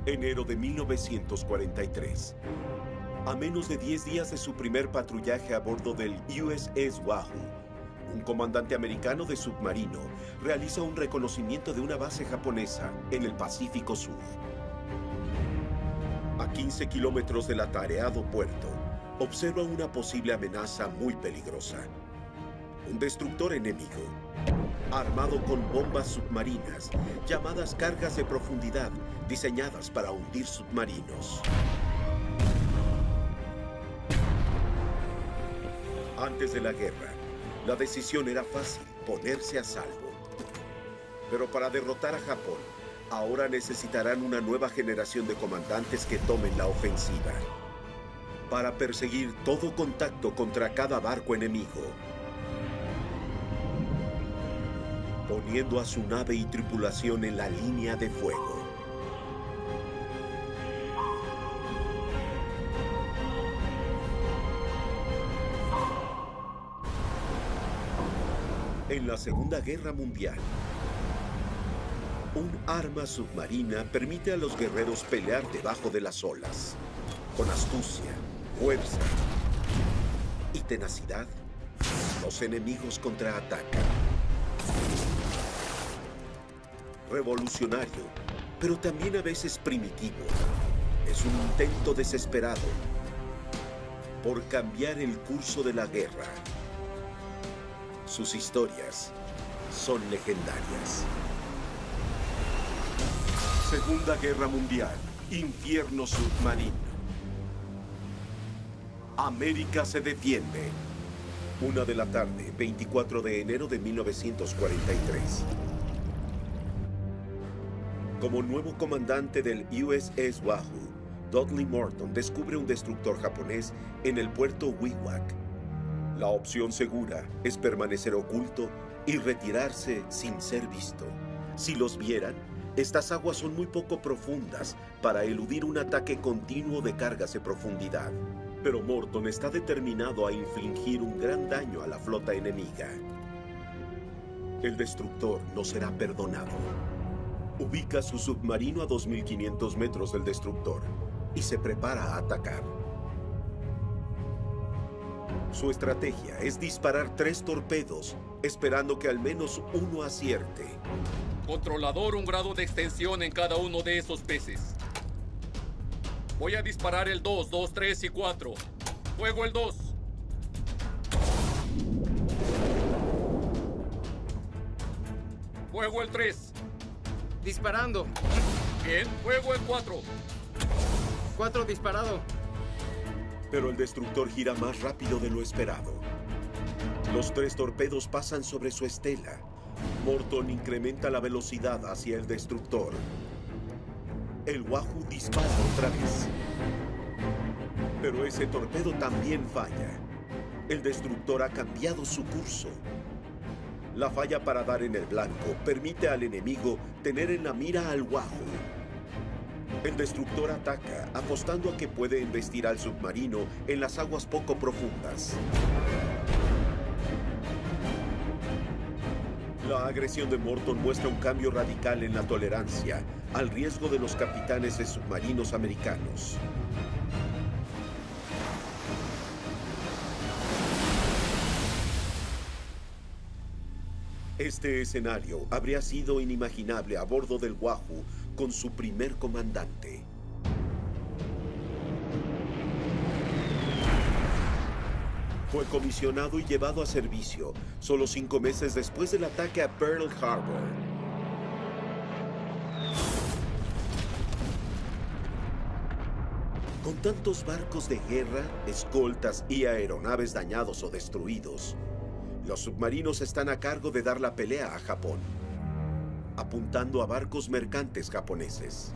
Enero de 1943. A menos de 10 días de su primer patrullaje a bordo del USS Wahoo, un comandante americano de submarino realiza un reconocimiento de una base japonesa en el Pacífico Sur. A 15 kilómetros del atareado puerto, observa una posible amenaza muy peligrosa. Un destructor enemigo, armado con bombas submarinas, llamadas cargas de profundidad, diseñadas para hundir submarinos. Antes de la guerra, la decisión era fácil: ponerse a salvo. Pero para derrotar a Japón, ahora necesitarán una nueva generación de comandantes que tomen la ofensiva, para perseguir todo contacto contra cada barco enemigo, poniendo a su nave y tripulación en la línea de fuego. En la Segunda Guerra Mundial, un arma submarina permite a los guerreros pelear debajo de las olas. Con astucia, fuerza y tenacidad, los enemigos contraatacan. Revolucionario, pero también a veces primitivo, es un intento desesperado por cambiar el curso de la guerra. Sus historias son legendarias. Segunda Guerra Mundial, infierno submarino. América se defiende. 1 de la tarde, 24 de enero de 1943. Como nuevo comandante del USS Wahoo, Dudley Morton descubre un destructor japonés en el puerto Wewak. La opción segura es permanecer oculto y retirarse sin ser visto. Si los vieran, estas aguas son muy poco profundas para eludir un ataque continuo de cargas de profundidad. Pero Morton está determinado a infligir un gran daño a la flota enemiga. El destructor no será perdonado. Ubica su submarino a 2.500 metros del destructor y se prepara a atacar. Su estrategia es disparar 3 torpedos, esperando que al menos uno acierte. Controlador, un grado de extensión en cada uno de esos peces. Voy a disparar el 2, 2, 3 y 4. Fuego el 2. Fuego el 3. Disparando. Bien, fuego el 4. 4 disparado. Pero el destructor gira más rápido de lo esperado. Los 3 torpedos pasan sobre su estela. Morton incrementa la velocidad hacia el destructor. El Wahoo dispara otra vez. Pero ese torpedo también falla. El destructor ha cambiado su curso. La falla para dar en el blanco permite al enemigo tener en la mira al Wahoo. El destructor ataca, apostando a que puede embestir al submarino en las aguas poco profundas. La agresión de Morton muestra un cambio radical en la tolerancia al riesgo de los capitanes de submarinos americanos. Este escenario habría sido inimaginable a bordo del Wahoo con su primer comandante. Fue comisionado y llevado a servicio solo 5 meses después del ataque a Pearl Harbor. Con tantos barcos de guerra, escoltas y aeronaves dañados o destruidos, los submarinos están a cargo de dar la pelea a Japón, apuntando a barcos mercantes japoneses.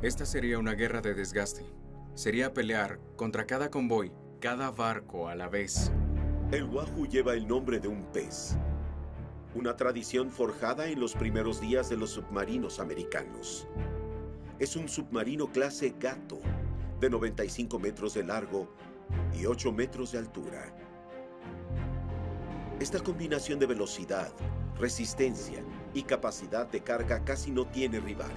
Esta sería una guerra de desgaste. Sería pelear contra cada convoy, cada barco a la vez. El Wahoo lleva el nombre de un pez, una tradición forjada en los primeros días de los submarinos americanos. Es un submarino clase Gato, de 95 metros de largo y 8 metros de altura. Esta combinación de velocidad, resistencia y capacidad de carga casi no tiene rival.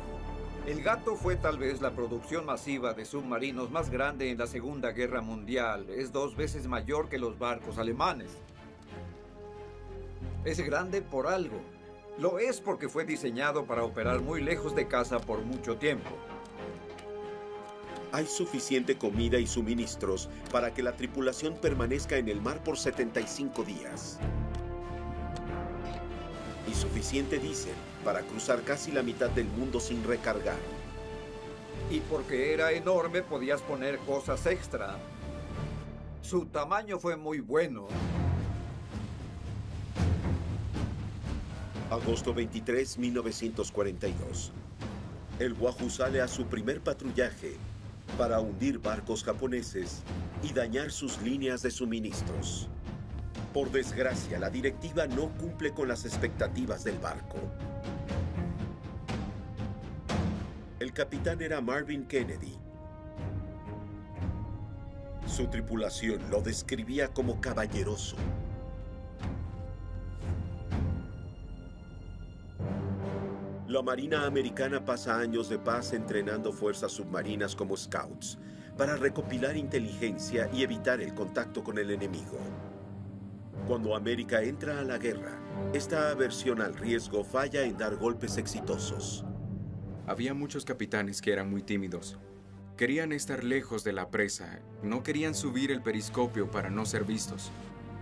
El Gato fue tal vez la producción masiva de submarinos más grande en la Segunda Guerra Mundial. Es 2 veces mayor que los barcos alemanes. Es grande por algo. Lo es porque fue diseñado para operar muy lejos de casa por mucho tiempo. Hay suficiente comida y suministros para que la tripulación permanezca en el mar por 75 días. Y suficiente diésel para cruzar casi la mitad del mundo sin recargar. Y porque era enorme, podías poner cosas extra. Su tamaño fue muy bueno. Agosto 23, 1942. El Wahoo sale a su primer patrullaje para hundir barcos japoneses y dañar sus líneas de suministros. Por desgracia, la directiva no cumple con las expectativas del barco. El capitán era Marvin Kennedy. Su tripulación lo describía como caballeroso. La Marina Americana pasa años de paz entrenando fuerzas submarinas como scouts para recopilar inteligencia y evitar el contacto con el enemigo. Cuando América entra a la guerra, esta aversión al riesgo falla en dar golpes exitosos. Había muchos capitanes que eran muy tímidos. Querían estar lejos de la presa, no querían subir el periscopio para no ser vistos.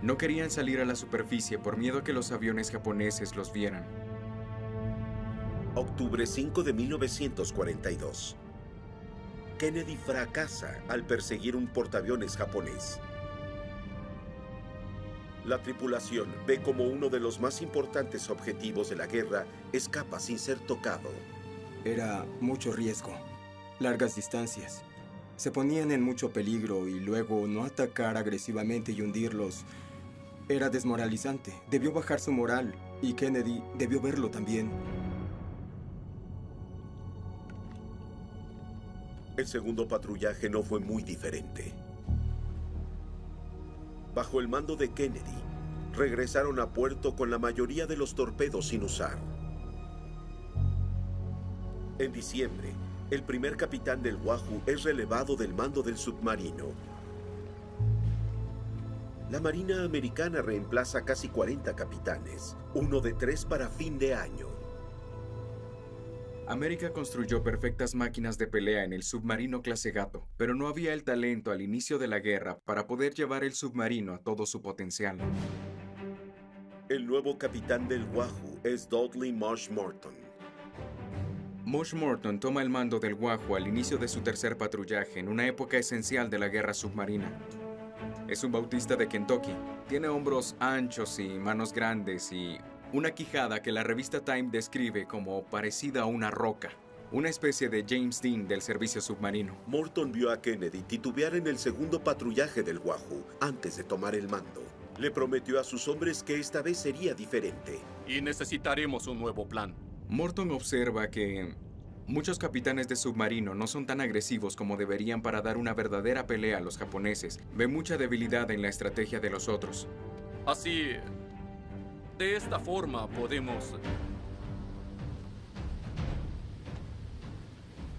No querían salir a la superficie por miedo a que los aviones japoneses los vieran. Octubre 5 de 1942. Kennedy fracasa al perseguir un portaaviones japonés. La tripulación ve como uno de los más importantes objetivos de la guerra escapa sin ser tocado. Era mucho riesgo, largas distancias. Se ponían en mucho peligro y luego no atacar agresivamente y hundirlos era desmoralizante. Debió bajar su moral y Kennedy debió verlo también. El segundo patrullaje no fue muy diferente. Bajo el mando de Kennedy, regresaron a puerto con la mayoría de los torpedos sin usar. En diciembre, el primer capitán del Wahoo es relevado del mando del submarino. La Marina Americana reemplaza casi 40 capitanes, uno de 3 para fin de año. América construyó perfectas máquinas de pelea en el submarino clase Gato, pero no había el talento al inicio de la guerra para poder llevar el submarino a todo su potencial. El nuevo capitán del Wahoo es Dudley Marsh Morton. Marsh Morton toma el mando del Wahoo al inicio de su tercer patrullaje en una época esencial de la guerra submarina. Es un bautista de Kentucky. Tiene hombros anchos y manos grandes y una quijada que la revista Time describe como parecida a una roca. Una especie de James Dean del servicio submarino. Morton vio a Kennedy titubear en el segundo patrullaje del Wahoo antes de tomar el mando. Le prometió a sus hombres que esta vez sería diferente. Y necesitaremos un nuevo plan. Morton observa que muchos capitanes de submarino no son tan agresivos como deberían para dar una verdadera pelea a los japoneses. Ve mucha debilidad en la estrategia de los otros. Así, de esta forma podemos...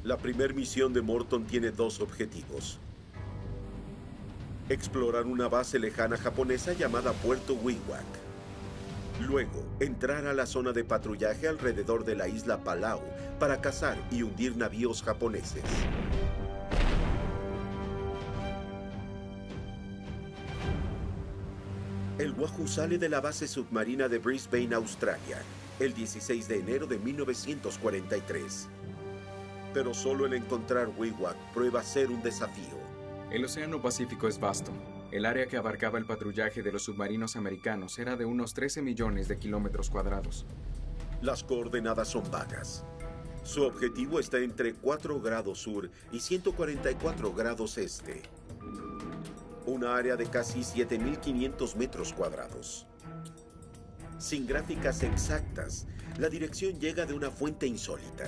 La primera misión de Morton tiene 2 objetivos. Explorar una base lejana japonesa llamada Puerto Wewak. Luego, entrar a la zona de patrullaje alrededor de la isla Palau para cazar y hundir navíos japoneses. El Wahoo sale de la base submarina de Brisbane, Australia, el 16 de enero de 1943. Pero solo el encontrar Wewak prueba ser un desafío. El Océano Pacífico es vasto. El área que abarcaba el patrullaje de los submarinos americanos era de unos 13 millones de kilómetros cuadrados. Las coordenadas son vagas. Su objetivo está entre 4 grados sur y 144 grados este. Una área de casi 7.500 metros cuadrados. Sin gráficas exactas, la dirección llega de una fuente insólita.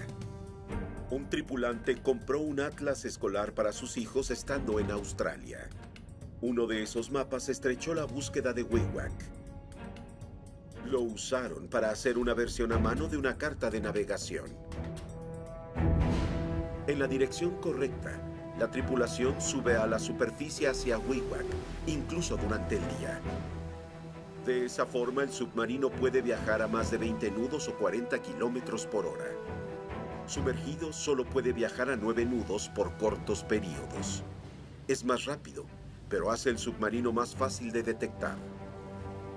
Un tripulante compró un atlas escolar para sus hijos estando en Australia. Uno de esos mapas estrechó la búsqueda de Wewak. Lo usaron para hacer una versión a mano de una carta de navegación. En la dirección correcta, la tripulación sube a la superficie hacia Wewak, incluso durante el día. De esa forma, el submarino puede viajar a más de 20 nudos o 40 kilómetros por hora. Sumergido, solo puede viajar a 9 nudos por cortos periodos. Es más rápido, pero hace el submarino más fácil de detectar.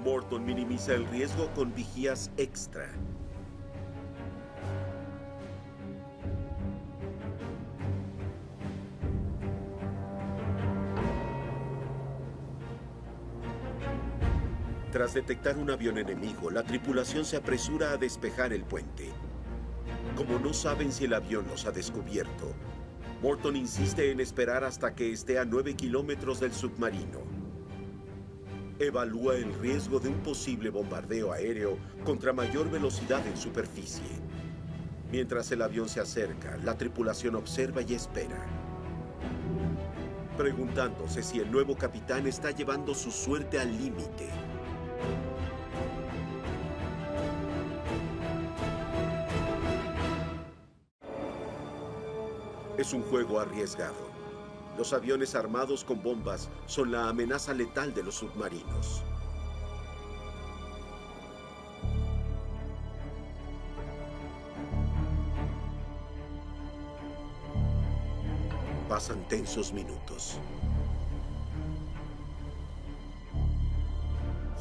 Morton minimiza el riesgo con vigías extra. Tras detectar un avión enemigo, la tripulación se apresura a despejar el puente. Como no saben si el avión los ha descubierto, Morton insiste en esperar hasta que esté a 9 kilómetros del submarino. Evalúa el riesgo de un posible bombardeo aéreo contra mayor velocidad en superficie. Mientras el avión se acerca, la tripulación observa y espera, preguntándose si el nuevo capitán está llevando su suerte al límite. Es un juego arriesgado. Los aviones armados con bombas son la amenaza letal de los submarinos. Pasan tensos minutos.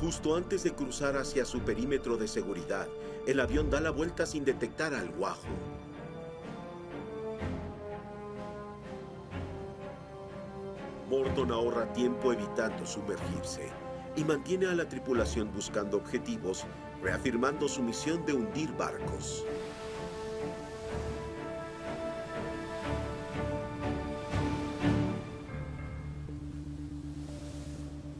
Justo antes de cruzar hacia su perímetro de seguridad, el avión da la vuelta sin detectar al Wahoo. Morton ahorra tiempo evitando sumergirse y mantiene a la tripulación buscando objetivos, reafirmando su misión de hundir barcos.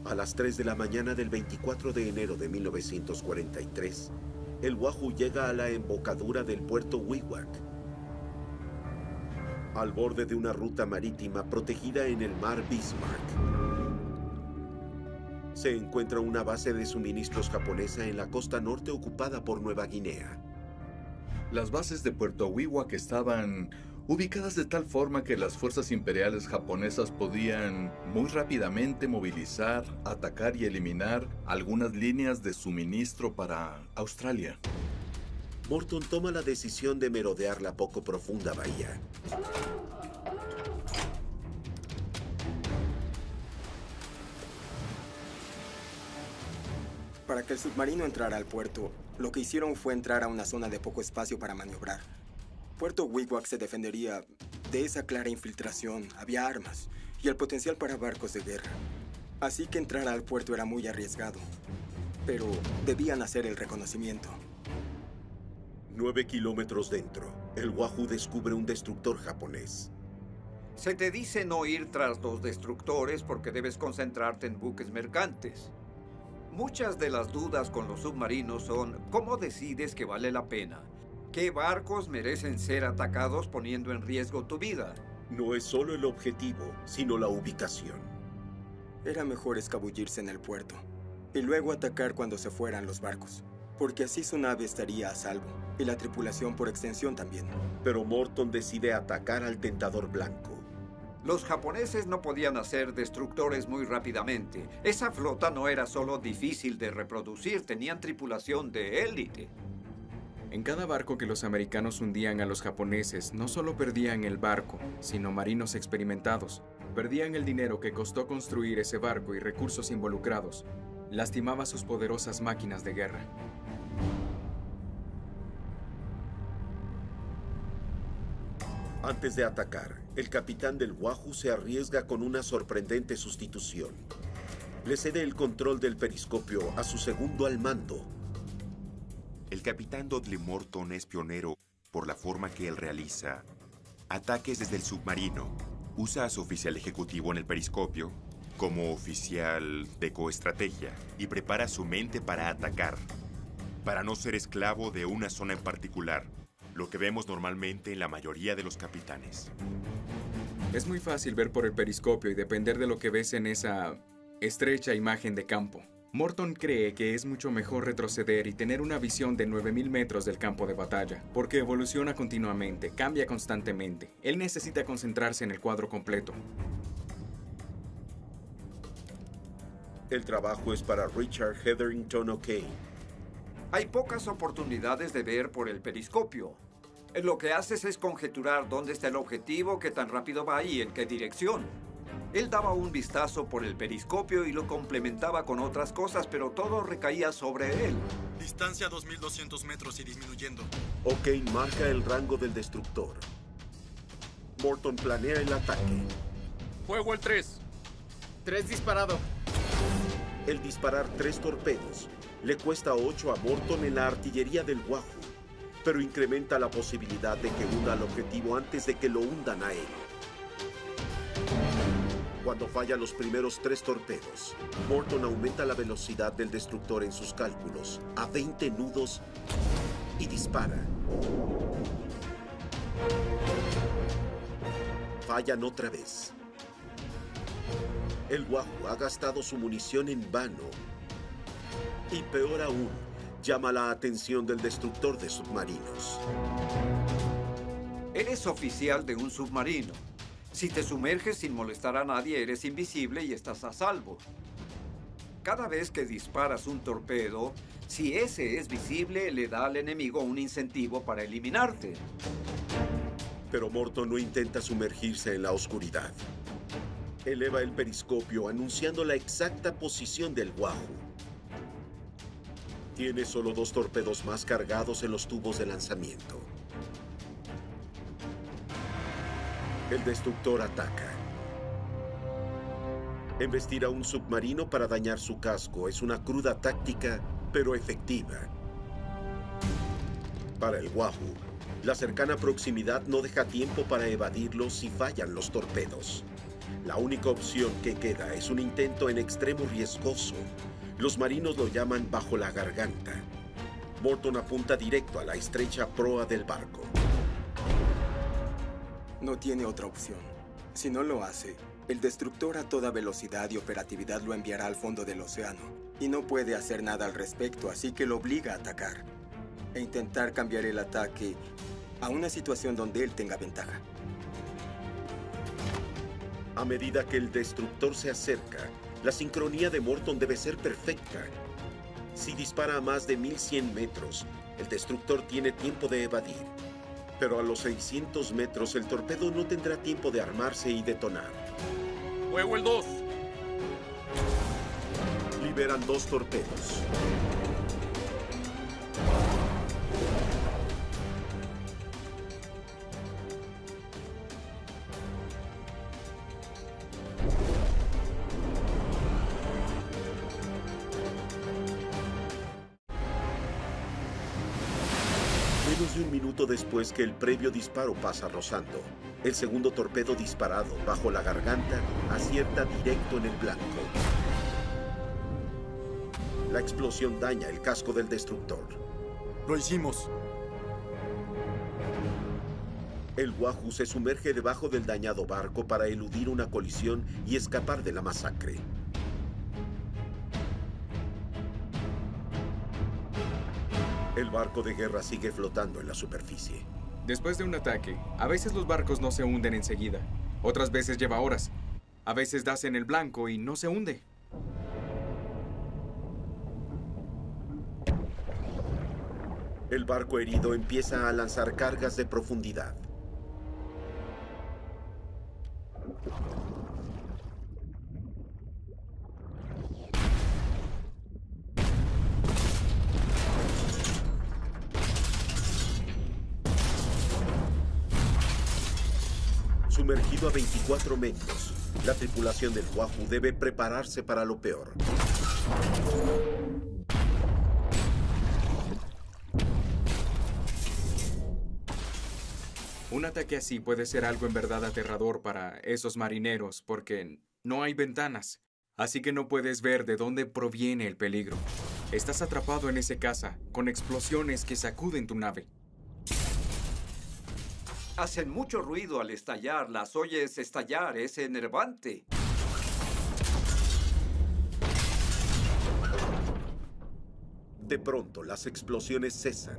A las 3 de la mañana del 24 de enero de 1943, el Wahoo llega a la embocadura del puerto Wewak, al borde de una ruta marítima protegida en el mar Bismarck. Se encuentra una base de suministros japonesa en la costa norte ocupada por Nueva Guinea. Las bases de Puerto Wewak estaban ubicadas de tal forma que las fuerzas imperiales japonesas podían muy rápidamente movilizar, atacar y eliminar algunas líneas de suministro para Australia. Morton toma la decisión de merodear la poco profunda bahía. Para que el submarino entrara al puerto, lo que hicieron fue entrar a una zona de poco espacio para maniobrar. Puerto Wewak se defendería de esa clara infiltración, había armas y el potencial para barcos de guerra. Así que entrar al puerto era muy arriesgado, pero debían hacer el reconocimiento. 9 kilómetros dentro, el Wahoo descubre un destructor japonés. Se te dice no ir tras los destructores porque debes concentrarte en buques mercantes. Muchas de las dudas con los submarinos son ¿cómo decides que vale la pena? ¿Qué barcos merecen ser atacados poniendo en riesgo tu vida? No es solo el objetivo, sino la ubicación. Era mejor escabullirse en el puerto y luego atacar cuando se fueran los barcos, porque así su nave estaría a salvo y la tripulación por extensión también. Pero Morton decide atacar al tentador blanco. Los japoneses no podían hacer destructores muy rápidamente. Esa flota no era solo difícil de reproducir, tenían tripulación de élite. En cada barco que los americanos hundían a los japoneses, no solo perdían el barco, sino marinos experimentados. Perdían el dinero que costó construir ese barco y recursos involucrados. Lastimaba sus poderosas máquinas de guerra. Antes de atacar, el capitán del Wahoo se arriesga con una sorprendente sustitución. Le cede el control del periscopio a su segundo al mando. El capitán Dudley Morton es pionero por la forma que él realiza ataques desde el submarino. Usa a su oficial ejecutivo en el periscopio como oficial de coestrategia y prepara su mente para atacar, para no ser esclavo de una zona en particular, lo que vemos normalmente en la mayoría de los capitanes. Es muy fácil ver por el periscopio y depender de lo que ves en esa estrecha imagen de campo. Morton cree que es mucho mejor retroceder y tener una visión de 9.000 metros del campo de batalla, porque evoluciona continuamente, cambia constantemente. Él necesita concentrarse en el cuadro completo. El trabajo es para Richard Hetherington O'Kane. Hay pocas oportunidades de ver por el periscopio. Lo que haces es conjeturar dónde está el objetivo, qué tan rápido va y en qué dirección. Él daba un vistazo por el periscopio y lo complementaba con otras cosas, pero todo recaía sobre él. Distancia 2.200 metros y disminuyendo. O'Kane marca el rango del destructor. Morton planea el ataque. Fuego el 3. 3 disparado. El disparar 3 torpedos le cuesta 8 a Morton en la artillería del Wahoo, pero incrementa la posibilidad de que hunda al objetivo antes de que lo hundan a él. Cuando falla los primeros 3 torpedos, Morton aumenta la velocidad del destructor en sus cálculos a 20 nudos y dispara. Fallan otra vez. El Wahoo ha gastado su munición en vano. Y peor aún, llama la atención del destructor de submarinos. Eres oficial de un submarino. Si te sumerges sin molestar a nadie, eres invisible y estás a salvo. Cada vez que disparas un torpedo, si ese es visible, le da al enemigo un incentivo para eliminarte. Pero Morton no intenta sumergirse en la oscuridad. Eleva el periscopio anunciando la exacta posición del Wahoo. Tiene solo 2 torpedos más cargados en los tubos de lanzamiento. El destructor ataca. Embestir a un submarino para dañar su casco es una cruda táctica, pero efectiva. Para el Wahoo, la cercana proximidad no deja tiempo para evadirlo si fallan los torpedos. La única opción que queda es un intento en extremo riesgoso. Los marinos lo llaman bajo la garganta. Morton apunta directo a la estrecha proa del barco. No tiene otra opción. Si no lo hace, el destructor a toda velocidad y operatividad lo enviará al fondo del océano. Y no puede hacer nada al respecto, así que lo obliga a atacar. E intentar cambiar el ataque a una situación donde él tenga ventaja. A medida que el destructor se acerca, la sincronía de Morton debe ser perfecta. Si dispara a más de 1.100 metros, el destructor tiene tiempo de evadir. Pero a los 600 metros, el torpedo no tendrá tiempo de armarse y detonar. Fuego el 2. Liberan 2 torpedos. Menos de un minuto después que el previo disparo pasa rozando, el segundo torpedo disparado bajo la garganta acierta directo en el blanco. La explosión daña el casco del destructor. Lo hicimos. El Wahoo se sumerge debajo del dañado barco para eludir una colisión y escapar de la masacre. El barco de guerra sigue flotando en la superficie. Después de un ataque, a veces los barcos no se hunden enseguida. Otras veces lleva horas. A veces das en el blanco y no se hunde. El barco herido empieza a lanzar cargas de profundidad. Sumergido a 24 metros, la tripulación del Wahoo debe prepararse para lo peor. Un ataque así puede ser algo en verdad aterrador para esos marineros porque no hay ventanas, así que no puedes ver de dónde proviene el peligro. Estás atrapado en ese caza, con explosiones que sacuden tu nave. Hacen mucho ruido al estallar, las oyes estallar, es enervante. De pronto, las explosiones cesan.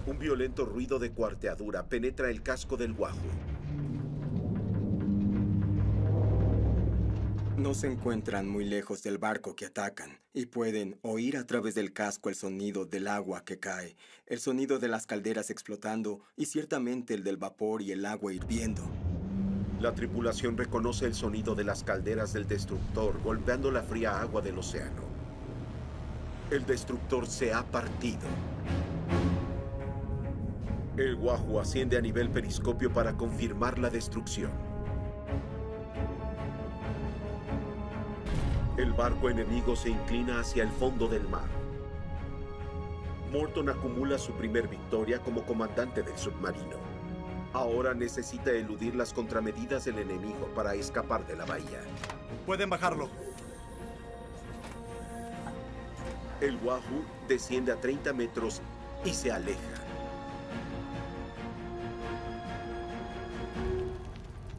Un violento ruido de cuarteadura penetra el casco del Wahoo. No se encuentran muy lejos del barco que atacan y pueden oír a través del casco el sonido del agua que cae, el sonido de las calderas explotando y ciertamente el del vapor y el agua hirviendo. La tripulación reconoce el sonido de las calderas del destructor golpeando la fría agua del océano. El destructor se ha partido. El Wahoo asciende a nivel periscopio para confirmar la destrucción. El barco enemigo se inclina hacia el fondo del mar. Morton acumula su primer victoria como comandante del submarino. Ahora necesita eludir las contramedidas del enemigo para escapar de la bahía. Pueden bajarlo. El Wahoo desciende a 30 metros y se aleja.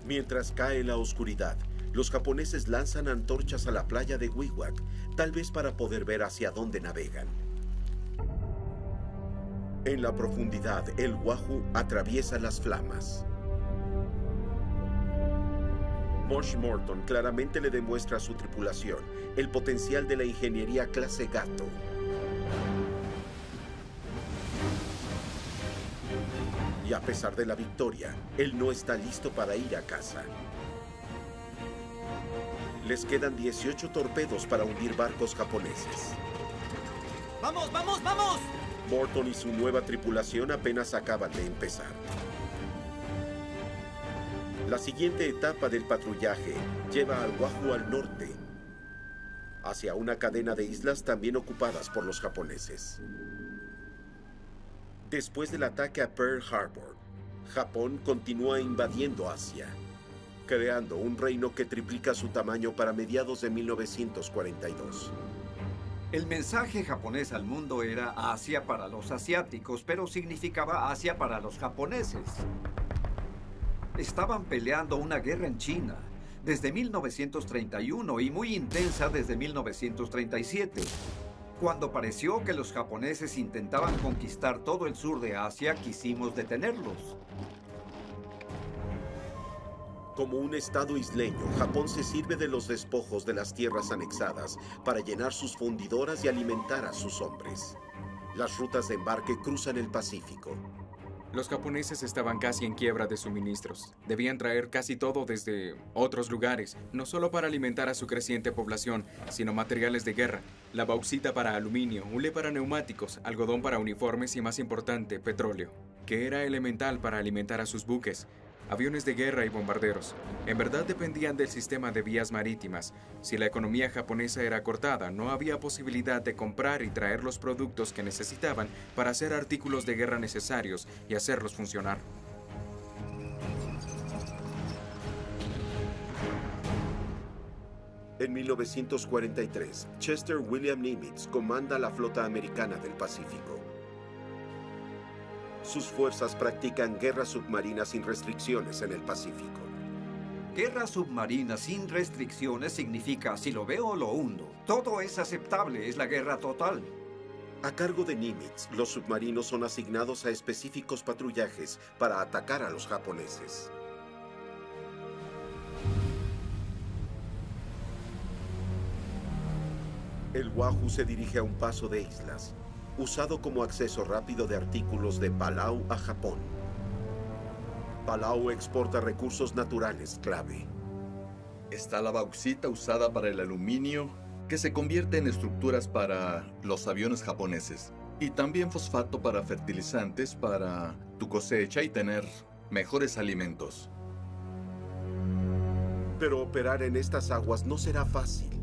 Mientras cae la oscuridad, los japoneses lanzan antorchas a la playa de Wewak, tal vez para poder ver hacia dónde navegan. En la profundidad, el Wahoo atraviesa las flamas. Mosh Morton claramente le demuestra a su tripulación el potencial de la ingeniería clase Gato. Y a pesar de la victoria, él no está listo para ir a casa. Les quedan 18 torpedos para hundir barcos japoneses. ¡Vamos, vamos, vamos! Morton y su nueva tripulación apenas acaban de empezar. La siguiente etapa del patrullaje lleva al Wahoo al norte, hacia una cadena de islas también ocupadas por los japoneses. Después del ataque a Pearl Harbor, Japón continúa invadiendo Asia, creando un reino que triplica su tamaño para mediados de 1942. El mensaje japonés al mundo era Asia para los asiáticos, pero significaba Asia para los japoneses. Estaban peleando una guerra en China desde 1931 y muy intensa desde 1937. Cuando pareció que los japoneses intentaban conquistar todo el sur de Asia, quisimos detenerlos. Como un estado isleño, Japón se sirve de los despojos de las tierras anexadas para llenar sus fundidoras y alimentar a sus hombres. Las rutas de embarque cruzan el Pacífico. Los japoneses estaban casi en quiebra de suministros. Debían traer casi todo desde otros lugares, no solo para alimentar a su creciente población, sino materiales de guerra, la bauxita para aluminio, hule para neumáticos, algodón para uniformes y, más importante, petróleo, que era elemental para alimentar a sus buques. Aviones de guerra y bombarderos. En verdad dependían del sistema de vías marítimas. Si la economía japonesa era cortada, no había posibilidad de comprar y traer los productos que necesitaban para hacer artículos de guerra necesarios y hacerlos funcionar. En 1943, Chester William Nimitz comanda la flota americana del Pacífico. Sus fuerzas practican guerra submarina sin restricciones en el Pacífico. Guerra submarina sin restricciones significa, si lo veo, lo hundo. Todo es aceptable, es la guerra total. A cargo de Nimitz, los submarinos son asignados a específicos patrullajes para atacar a los japoneses. El Wahoo se dirige a un paso de islas, usado como acceso rápido de artículos de Palau a Japón. Palau exporta recursos naturales clave. Está la bauxita usada para el aluminio, que se convierte en estructuras para los aviones japoneses. Y también fosfato para fertilizantes para tu cosecha y tener mejores alimentos. Pero operar en estas aguas no será fácil.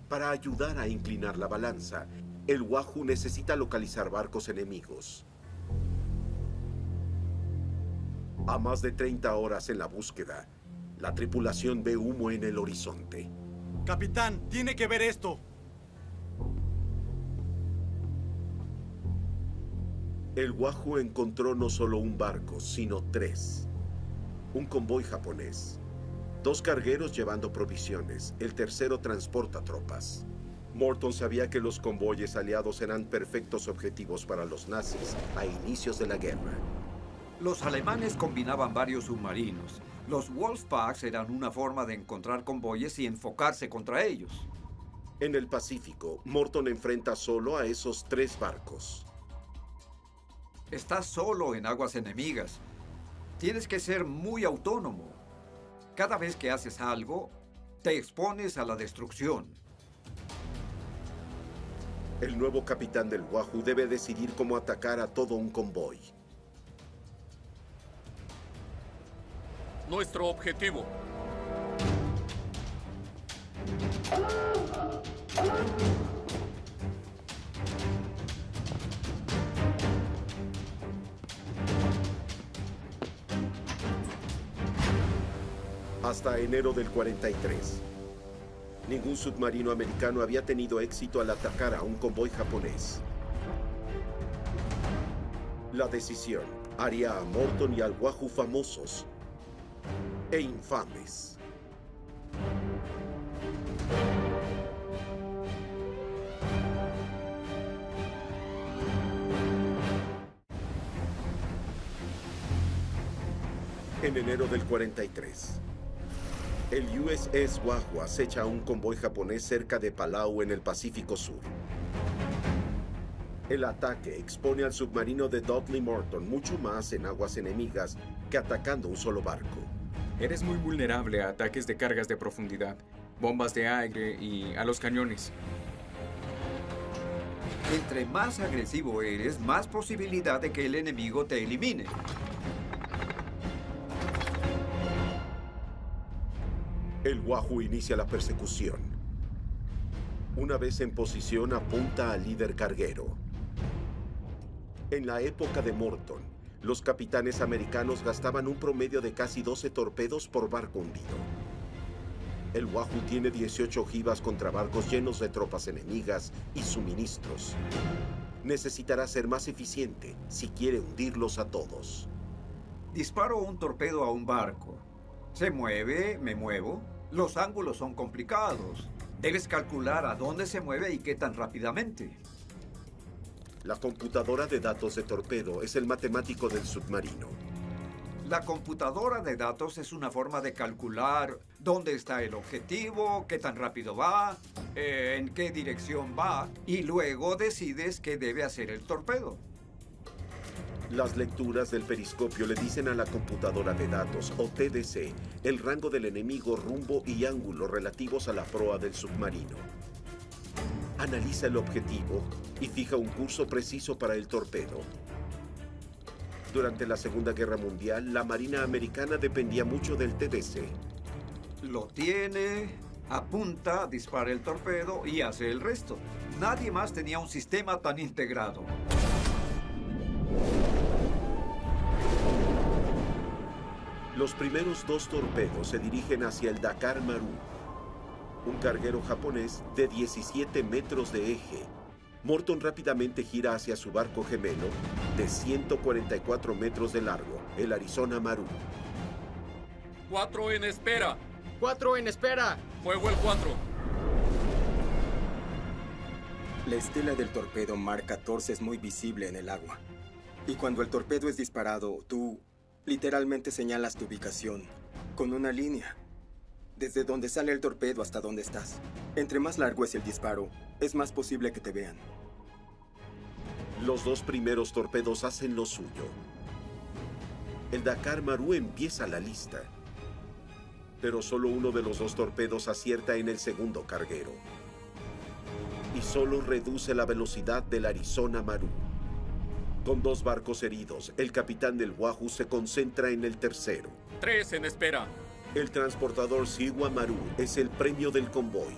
Para ayudar a inclinar la balanza, el Wahoo necesita localizar barcos enemigos. A más de 30 horas en la búsqueda, la tripulación ve humo en el horizonte. Capitán, tiene que ver esto. El Wahoo encontró no solo un barco, sino 3. Un convoy japonés, 2 cargueros llevando provisiones, el tercero transporta tropas. Morton sabía que los convoyes aliados eran perfectos objetivos para los nazis a inicios de la guerra. Los alemanes combinaban varios submarinos. Los Wolfpacks eran una forma de encontrar convoyes y enfocarse contra ellos. En el Pacífico, Morton enfrenta solo a esos 3 barcos. Estás solo en aguas enemigas. Tienes que ser muy autónomo. Cada vez que haces algo, te expones a la destrucción. El nuevo capitán del Wahoo debe decidir cómo atacar a todo un convoy. Nuestro objetivo. Hasta enero del 43. Ningún submarino americano había tenido éxito al atacar a un convoy japonés. La decisión haría a Morton y al Wahoo famosos e infames. En enero del 43, el USS Wahoo acecha a un convoy japonés cerca de Palau en el Pacífico Sur. El ataque expone al submarino de Dudley Morton mucho más en aguas enemigas que atacando un solo barco. Eres muy vulnerable a ataques de cargas de profundidad, bombas de aire y a los cañones. Entre más agresivo eres, más posibilidad de que el enemigo te elimine. El Wahoo inicia la persecución. Una vez en posición, apunta al líder carguero. En la época de Morton, los capitanes americanos gastaban un promedio de casi 12 torpedos por barco hundido. El Wahoo tiene 18 ojivas contra barcos llenos de tropas enemigas y suministros. Necesitará ser más eficiente si quiere hundirlos a todos. Disparo un torpedo a un barco. Se mueve, me muevo. Los ángulos son complicados. Debes calcular a dónde se mueve y qué tan rápidamente. La computadora de datos de torpedo es el matemático del submarino. La computadora de datos es una forma de calcular dónde está el objetivo, qué tan rápido va, en qué dirección va, y luego decides qué debe hacer el torpedo. Las lecturas del periscopio le dicen a la computadora de datos, o TDC, el rango del enemigo, rumbo y ángulo relativos a la proa del submarino. Analiza el objetivo y fija un curso preciso para el torpedo. Durante la Segunda Guerra Mundial, la Marina Americana dependía mucho del TDC. Lo tiene, apunta, dispara el torpedo y hace el resto. Nadie más tenía un sistema tan integrado. Los primeros 2 torpedos se dirigen hacia el Dakar Maru, un carguero japonés de 17 metros de eje. Morton rápidamente gira hacia su barco gemelo de 144 metros de largo, el Arizona Maru. 4 en espera. 4 en espera. Fuego el 4. La estela del torpedo Mark 14 es muy visible en el agua. Y cuando el torpedo es disparado, tú literalmente señalas tu ubicación con una línea. Desde donde sale el torpedo hasta donde estás. Entre más largo es el disparo, es más posible que te vean. Los 2 primeros torpedos hacen lo suyo. El Dakar Maru empieza la lista. Pero solo uno de los 2 torpedos acierta en el segundo carguero. Y solo reduce la velocidad del Arizona Maru. Con 2 barcos heridos, el capitán del Wahoo se concentra en el tercero. 3 en espera. El transportador Shiwa Maru es el premio del convoy.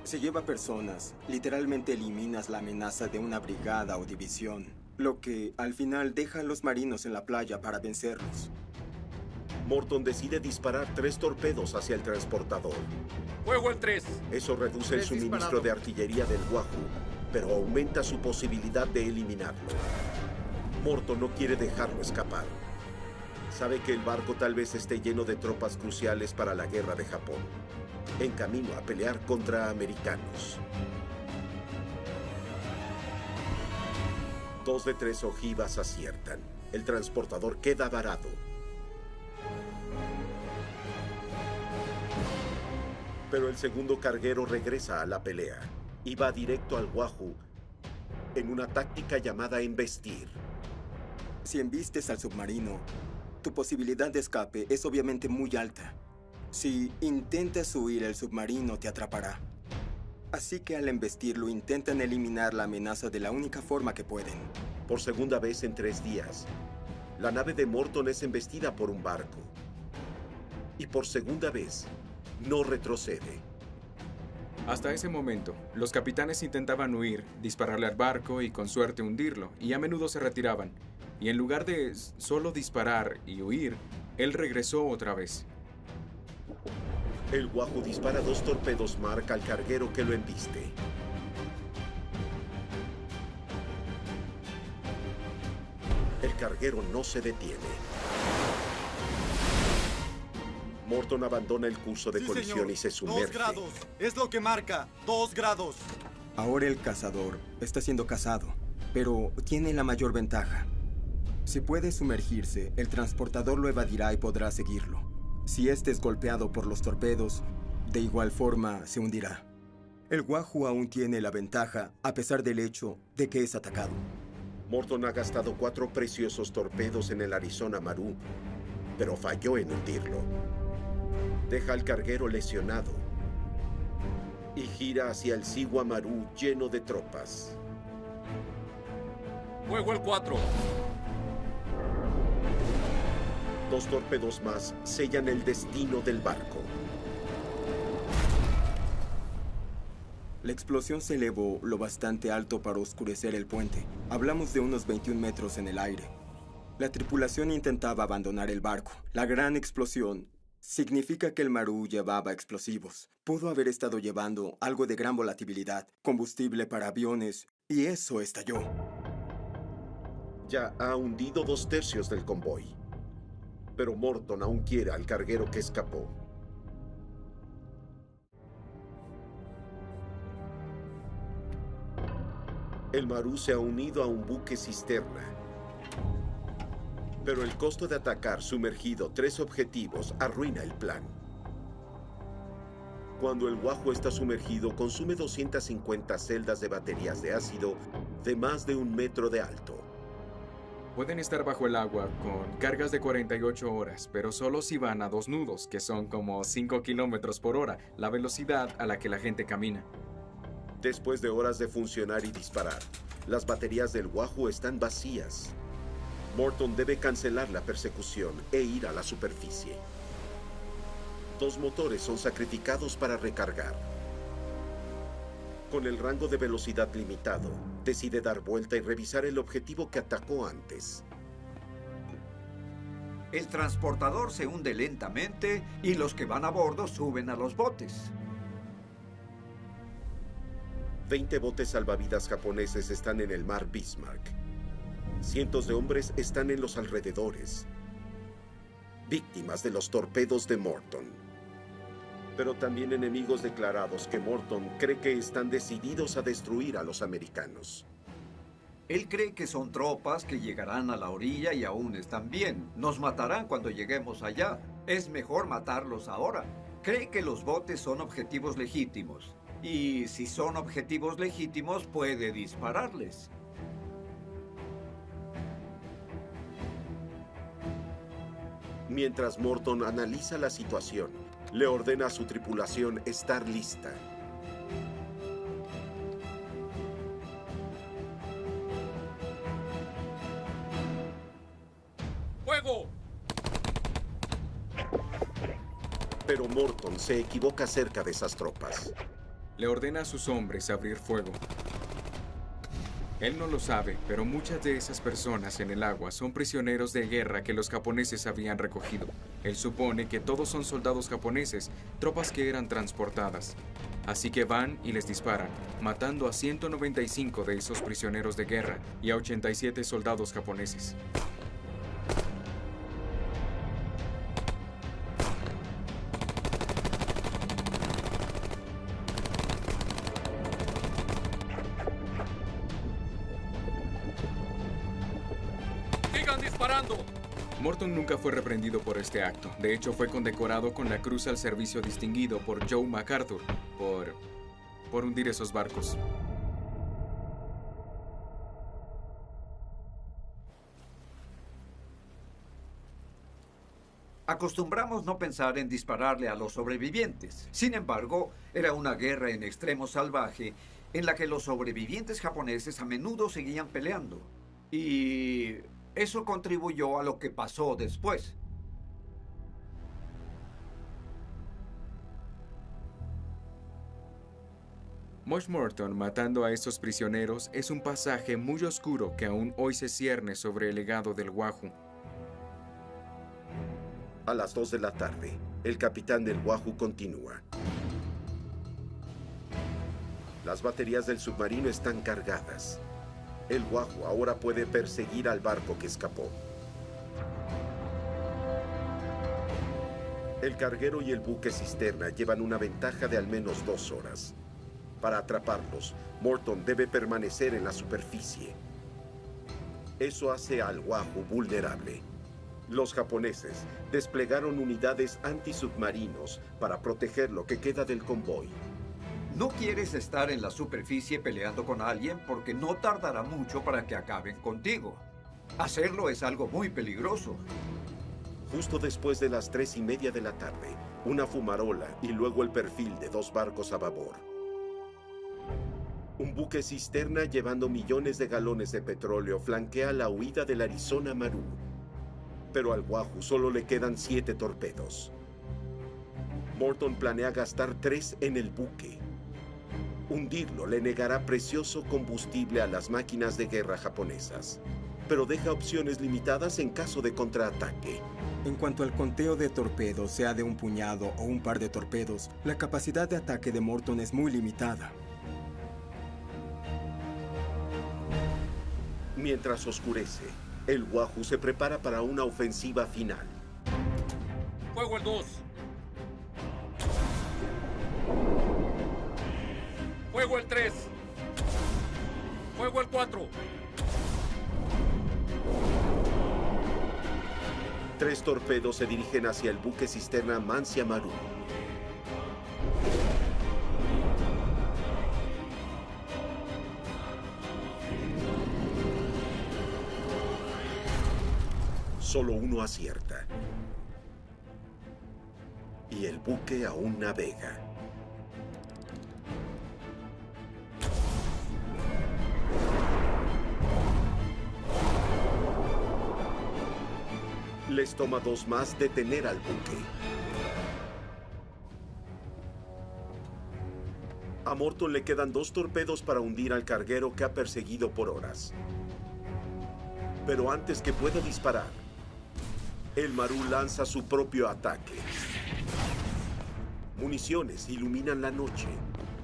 Si lleva personas, literalmente eliminas la amenaza de una brigada o división, lo que al final deja a los marinos en la playa para vencerlos. Morton decide disparar 3 torpedos hacia el transportador. Fuego el 3. Eso reduce el 3 suministro disparado. de artillería del Wahoo, pero aumenta su posibilidad de eliminarlo. Morton no quiere dejarlo escapar. Sabe que el barco tal vez esté lleno de tropas cruciales para la guerra de Japón, en camino a pelear contra americanos. 2 de 3 ojivas aciertan. El transportador queda varado. Pero el segundo carguero regresa a la pelea y va directo al Wahoo en una táctica llamada embestir. Si embistes al submarino, tu posibilidad de escape es obviamente muy alta. Si intentas huir, el submarino te atrapará. Así que al embestirlo, intentan eliminar la amenaza de la única forma que pueden. Por segunda vez en 3 días, la nave de Morton es embestida por un barco. Y por segunda vez, no retrocede. Hasta ese momento, los capitanes intentaban huir, dispararle al barco y con suerte hundirlo, y a menudo se retiraban. Y en lugar de solo disparar y huir, él regresó otra vez. El Wahoo dispara 2 torpedos Mark al carguero que lo embiste. El carguero no se detiene. Morton abandona el curso de colisión señor. y se 2 sumerge. grados. Es lo que marca. 2 grados. Ahora el cazador está siendo cazado, pero tiene la mayor ventaja. Si puede sumergirse, el transportador lo evadirá y podrá seguirlo. Si este es golpeado por los torpedos, de igual forma se hundirá. El Wahoo aún tiene la ventaja, a pesar del hecho de que es atacado. Morton ha gastado 4 preciosos torpedos en el Arizona Maru, pero falló en hundirlo. Deja al carguero lesionado y gira hacia el Siwa Maru lleno de tropas. Fuego el 4. 2 torpedos más sellan el destino del barco. La explosión se elevó lo bastante alto para oscurecer el puente. Hablamos de unos 21 metros en el aire. La tripulación intentaba abandonar el barco. La gran explosión significa que el Maru llevaba explosivos. Pudo haber estado llevando algo de gran volatilidad, combustible para aviones, y eso estalló. Ya ha hundido 2/3 del convoy. Pero Morton aún quiere al carguero que escapó. El Maru se ha unido a un buque cisterna. Pero el costo de atacar sumergido 3 objetivos arruina el plan. Cuando el Wahoo está sumergido, consume 250 celdas de baterías de ácido de más de 1 metro de alto. Pueden estar bajo el agua con cargas de 48 horas, pero solo si van a 2 nudos, que son como 5 kilómetros por hora, la velocidad a la que la gente camina. Después de horas de funcionar y disparar, las baterías del Wahoo están vacías. Morton debe cancelar la persecución e ir a la superficie. 2 motores son sacrificados para recargar. Con el rango de velocidad limitado, decide dar vuelta y revisar el objetivo que atacó antes. El transportador se hunde lentamente y los que van a bordo suben a los botes. 20 botes salvavidas japoneses están en el mar Bismarck. Cientos de hombres están en los alrededores, víctimas de los torpedos de Morton. Pero también enemigos declarados que Morton cree que están decididos a destruir a los americanos. Él cree que son tropas que llegarán a la orilla y aún están bien. Nos matarán cuando lleguemos allá. Es mejor matarlos ahora. Cree que los botes son objetivos legítimos. Y si son objetivos legítimos, puede dispararles. Mientras Morton analiza la situación, le ordena a su tripulación estar lista. ¡Fuego! Pero Morton se equivoca acerca de esas tropas. Le ordena a sus hombres abrir fuego. Él no lo sabe, pero muchas de esas personas en el agua son prisioneros de guerra que los japoneses habían recogido. Él supone que todos son soldados japoneses, tropas que eran transportadas. Así que van y les disparan, matando a 195 de esos prisioneros de guerra y a 87 soldados japoneses. ¡Sigan disparando! Morton nunca fue reprendido por este acto. De hecho, fue condecorado con la Cruz al Servicio Distinguido por Joe MacArthur por hundir esos barcos. Acostumbramos no pensar en dispararle a los sobrevivientes. Sin embargo, era una guerra en extremo salvaje en la que los sobrevivientes japoneses a menudo seguían peleando. Y eso contribuyó a lo que pasó después. Mosh Morton matando a esos prisioneros es un pasaje muy oscuro que aún hoy se cierne sobre el legado del Wahoo. A las 2 de la tarde, el capitán del Wahoo continúa. Las baterías del submarino están cargadas. El Wahoo ahora puede perseguir al barco que escapó. El carguero y el buque cisterna llevan una ventaja de al menos 2 horas. Para atraparlos, Morton debe permanecer en la superficie. Eso hace al Wahoo vulnerable. Los japoneses desplegaron unidades antisubmarinos para proteger lo que queda del convoy. No quieres estar en la superficie peleando con alguien porque no tardará mucho para que acaben contigo. Hacerlo es algo muy peligroso. Justo después de las 3:30 de la tarde, una fumarola y luego el perfil de 2 barcos a babor. Un buque cisterna llevando millones de galones de petróleo flanquea la huida del Arizona Maru. Pero al Wahoo solo le quedan 7 torpedos. Morton planea gastar 3 en el buque. Hundirlo le negará precioso combustible a las máquinas de guerra japonesas, pero deja opciones limitadas en caso de contraataque. En cuanto al conteo de torpedos, sea de un puñado o un par de torpedos, la capacidad de ataque de Morton es muy limitada. Mientras oscurece, el Wahoo se prepara para una ofensiva final. ¡Fuego el 2! ¡Fuego el 3! ¡Fuego el 4! 3 torpedos se dirigen hacia el buque cisterna Mansia Maru. Solo uno acierta. Y el buque aún navega. Les toma 2 más detener al buque. A Morton le quedan 2 torpedos para hundir al carguero que ha perseguido por horas. Pero antes que pueda disparar, el Maru lanza su propio ataque. Municiones iluminan la noche.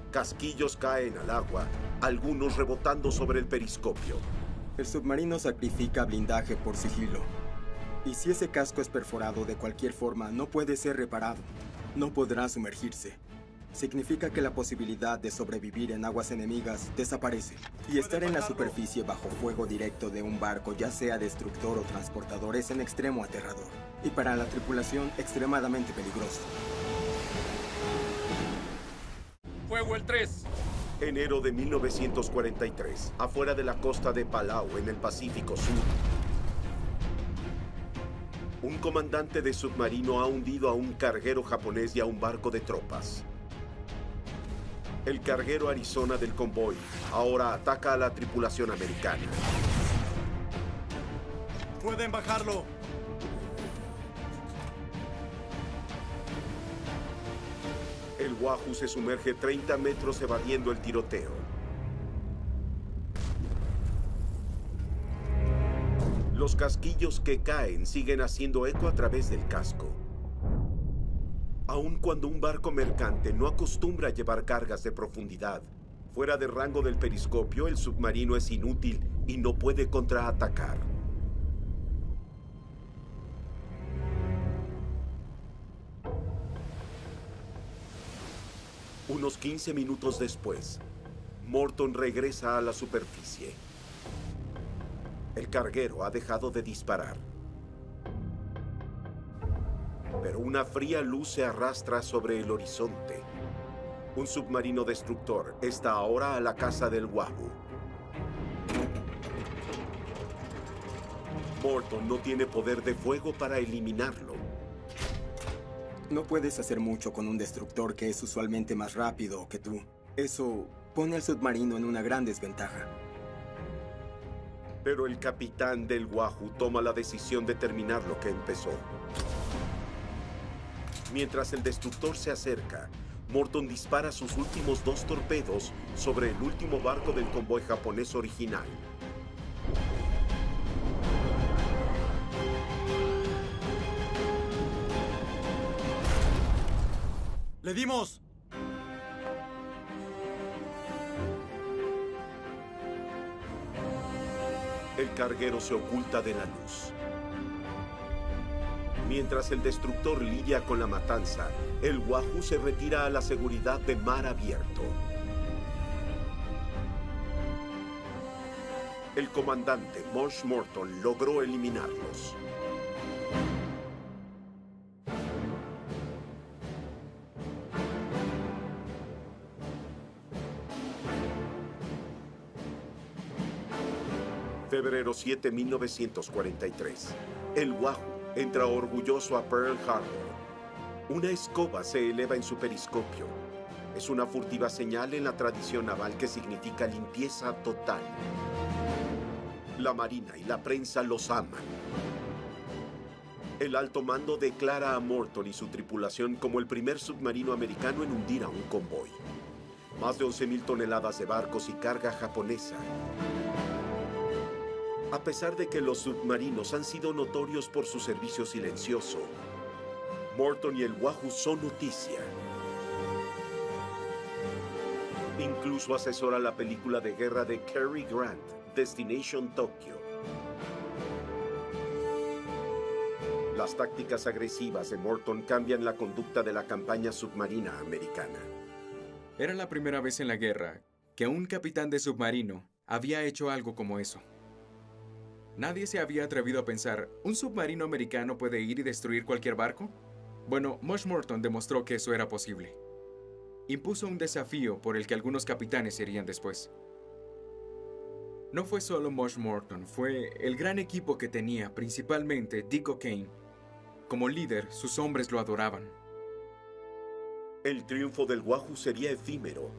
Casquillos caen al agua, algunos rebotando sobre el periscopio. El submarino sacrifica blindaje por sigilo. Y si ese casco es perforado de cualquier forma, no puede ser reparado. No podrá sumergirse. Significa que la posibilidad de sobrevivir en aguas enemigas desaparece. Y estar en la superficie bajo fuego directo de un barco, ya sea destructor o transportador, es en extremo aterrador. Y para la tripulación, extremadamente peligroso. ¡Fuego el 3! Enero de 1943, afuera de la costa de Palau, en el Pacífico Sur. Un comandante de submarino ha hundido a un carguero japonés y a un barco de tropas. El carguero Arizona del convoy ahora ataca a la tripulación americana. ¡Pueden bajarlo! El Wahoo se sumerge 30 metros evadiendo el tiroteo. Los casquillos que caen siguen haciendo eco a través del casco. Aun cuando un barco mercante no acostumbra a llevar cargas de profundidad, fuera de rango del periscopio, el submarino es inútil y no puede contraatacar. Unos 15 minutos después, Morton regresa a la superficie. El carguero ha dejado de disparar. Pero una fría luz se arrastra sobre el horizonte. Un submarino destructor está ahora a la caza del Wahoo. Morton no tiene poder de fuego para eliminarlo. No puedes hacer mucho con un destructor que es usualmente más rápido que tú. Eso pone al submarino en una gran desventaja. Pero el capitán del Wahoo toma la decisión de terminar lo que empezó. Mientras el destructor se acerca, Morton dispara sus últimos 2 torpedos sobre el último barco del convoy japonés original. ¡Le dimos! El carguero se oculta de la luz. Mientras el destructor lidia con la matanza, el Wahoo se retira a la seguridad de mar abierto. El comandante Mosh Morton logró eliminarlos. Febrero 7, 1943. El Wahoo entra orgulloso a Pearl Harbor. Una escoba se eleva en su periscopio. Es una furtiva señal en la tradición naval que significa limpieza total. La marina y la prensa los aman. El alto mando declara a Morton y su tripulación como el primer submarino americano en hundir a un convoy. Más de 11,000 toneladas de barcos y carga japonesa. A pesar de que los submarinos han sido notorios por su servicio silencioso, Morton y el Wahoo son noticia. Incluso asesora la película de guerra de Cary Grant, Destination Tokyo. Las tácticas agresivas de Morton cambian la conducta de la campaña submarina americana. Era la primera vez en la guerra que un capitán de submarino había hecho algo como eso. Nadie se había atrevido a pensar, ¿un submarino americano puede ir y destruir cualquier barco? Bueno, Mosh Morton demostró que eso era posible. Impuso un desafío por el que algunos capitanes serían después. No fue solo Mosh Morton, fue el gran equipo que tenía, principalmente Dick O'Kane. Como líder, sus hombres lo adoraban. El triunfo del Wahoo sería efímero.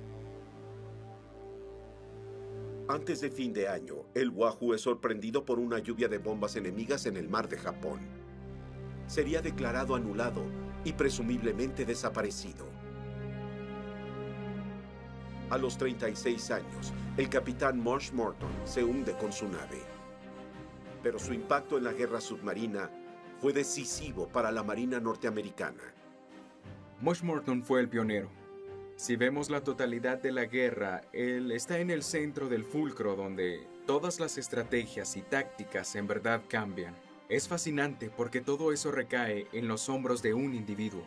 Antes de fin de año, el Wahoo es sorprendido por una lluvia de bombas enemigas en el mar de Japón. Sería declarado anulado y presumiblemente desaparecido. A los 36 años, el capitán Mosh Morton se hunde con su nave. Pero su impacto en la guerra submarina fue decisivo para la Marina norteamericana. Mosh Morton fue el pionero. Si vemos la totalidad de la guerra, él está en el centro del fulcro donde todas las estrategias y tácticas en verdad cambian. Es fascinante porque todo eso recae en los hombros de un individuo.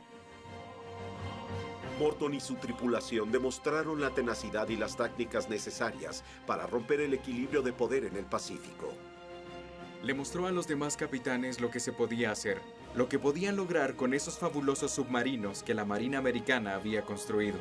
Morton y su tripulación demostraron la tenacidad y las tácticas necesarias para romper el equilibrio de poder en el Pacífico. Le mostró a los demás capitanes lo que se podía hacer, lo que podían lograr con esos fabulosos submarinos que la Marina americana había construido.